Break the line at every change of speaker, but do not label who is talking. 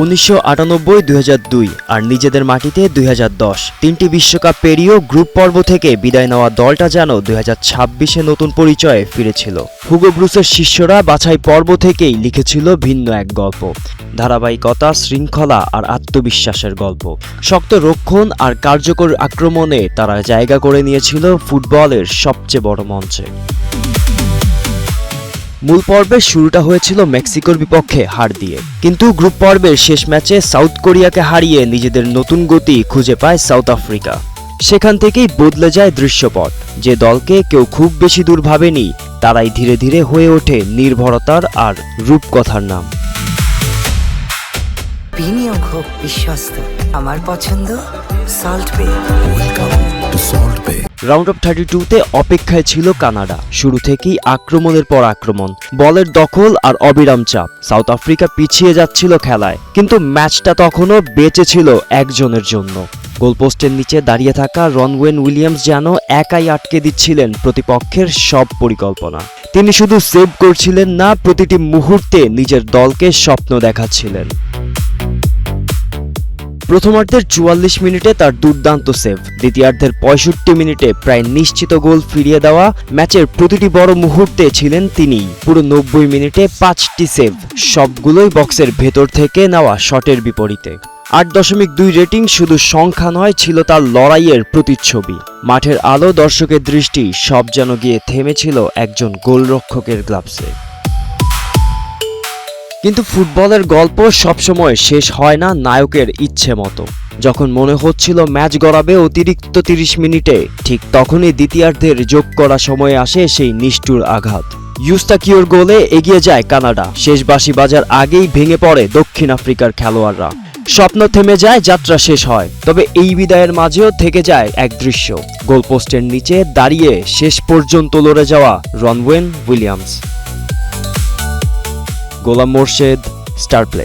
1998, 2002 আর নিজেদের মাটিতে 2010 তিনটি বিশ্বকাপ পেরিয়েও গ্রুপ পর্ব থেকে বিদায় নেওয়া দলটা যেন 2026-এ নতুন পরিচয়ে ফিরেছিল। হুগো ব্রুসের শিষ্যরা বাছাই পর্ব থেকেই লিখেছিল ভিন্ন এক গল্প, ধারাবাহিকতা, শৃঙ্খলা আর আত্মবিশ্বাসের গল্প। শক্ত রক্ষণ আর কার্যকর আক্রমণে তারা জায়গা করে নিয়েছিল ফুটবলের সবচেয়ে বড় মঞ্চে। মূল পর্বের শুরুটা হয়েছিল মেক্সিকোর বিপক্ষে হার দিয়ে, কিন্তু গ্রুপ পর্বের শেষ ম্যাচে সাউথ কোরিয়াকে হারিয়ে নিজেদের নতুন গতি খুঁজে পায় সাউথ আফ্রিকা। সেখান থেকেই বদলে যায় দৃশ্যপট। যে দলকে কেউ খুব বেশি দূর ভাবেনি, তারাই ধীরে ধীরে হয়ে ওঠে নির্ভরতার আর রূপকথার নাম।
প্রিমিয়াম খুব বিশ্বস্ত, আমার পছন্দ সল্ট বে।
রাউন্ড অফ 32-তে অপেক্ষায় ছিল কানাডা। শুরু থেকেই আক্রমণের পর আক্রমণ, বলের দখল আর অবিরাম চাপ। সাউথ আফ্রিকা পিছিয়ে যাচ্ছিল খেলায়, কিন্তু ম্যাচটা তখনও বেঁচে ছিল একজনের জন্য। গোলপোস্টের নিচে দাঁড়িয়ে থাকা রনওয়েন উইলিয়ামস যেন একাই আটকে দিচ্ছিলেন প্রতিপক্ষের সব পরিকল্পনা। তিনি শুধু সেভ করছিলেন না, প্রতিটি মুহূর্তে নিজের দলকে স্বপ্ন দেখাচ্ছিলেন। প্রথমার্ধের 44 মিনিটে তার দুর্দান্ত সেভ, দ্বিতীয়ার্ধের 65 মিনিটে প্রায় নিশ্চিত গোল ফিরিয়ে দেওয়া। ম্যাচের প্রতিটি বড় মুহূর্তে ছিলেন তিনি। পুরো 90 মিনিটে 5টি সেভ, সবগুলোই বক্সের ভেতর থেকে নেওয়া শটের বিপরীতে। 8.2 রেটিং শুধু সংখ্যা নয়, ছিল তার লড়াইয়ের প্রতিচ্ছবি। মাঠের আলো, দর্শকের দৃষ্টি, সব যেন গিয়ে থেমেছিল একজন গোলরক্ষকের গ্লাভসে। কিন্তু ফুটবলের গল্প সবসময় শেষ হয় না নায়কের ইচ্ছে মতো। যখন মনে হচ্ছিল ম্যাচ গড়াবে অতিরিক্ত 30 মিনিটে, ঠিক তখনই দ্বিতীয়ার্ধের যোগ করা সময়ে আসে সেই নিষ্ঠুর আঘাত। ইউস্তাকিওর গোলে এগিয়ে যায় কানাডা। শেষ বাঁশি বাজার আগেই ভেঙে পড়ে দক্ষিণ আফ্রিকার খেলোয়াড়রা। স্বপ্ন থেমে যায়, যাত্রা শেষ হয়। তবে এই বিদায়ের মাঝেও থেকে যায় এক দৃশ্য, গোলপোস্টের নিচে দাঁড়িয়ে শেষ পর্যন্ত লড়ে যাওয়া রনওয়েন উইলিয়ামস। গোলাম মোর্শেদ, স্টার প্লে।